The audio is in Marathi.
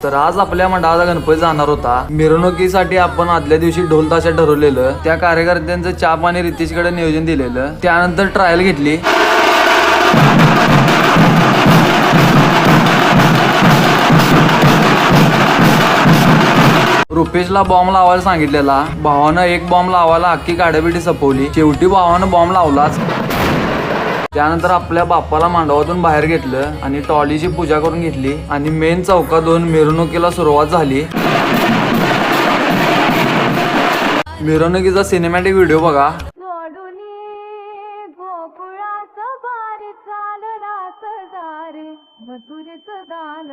तर आज आपल्या मंडळाचा गणपती जाणार होता. मिरवणुकीसाठी आपण आदल्या दिवशी ढोल ताशा ठरवलेलं. त्या कार्यकर्त्यांचं चहा पाणी रितेशकडे नियोजन दिलेलं. त्यानंतर ट्रायल घेतली. रुपेशला बॉम्ब लावायला सांगितलेला. भावानं एक बॉम्ब लावायला अख्खी काड्याबिटी सपवली. शेवटी भावानं बॉम्ब लावलाच. त्यानंतर आपल्या बाप्पाला मांडवातून बाहेर घेतलं आणि टॉलीची पूजा करून घेतली आणि मेन चौकातून मिरवणुकीला सुरुवात झाली. मिरवणुकीचा सिनेमॅटिक व्हिडिओ बघा. दान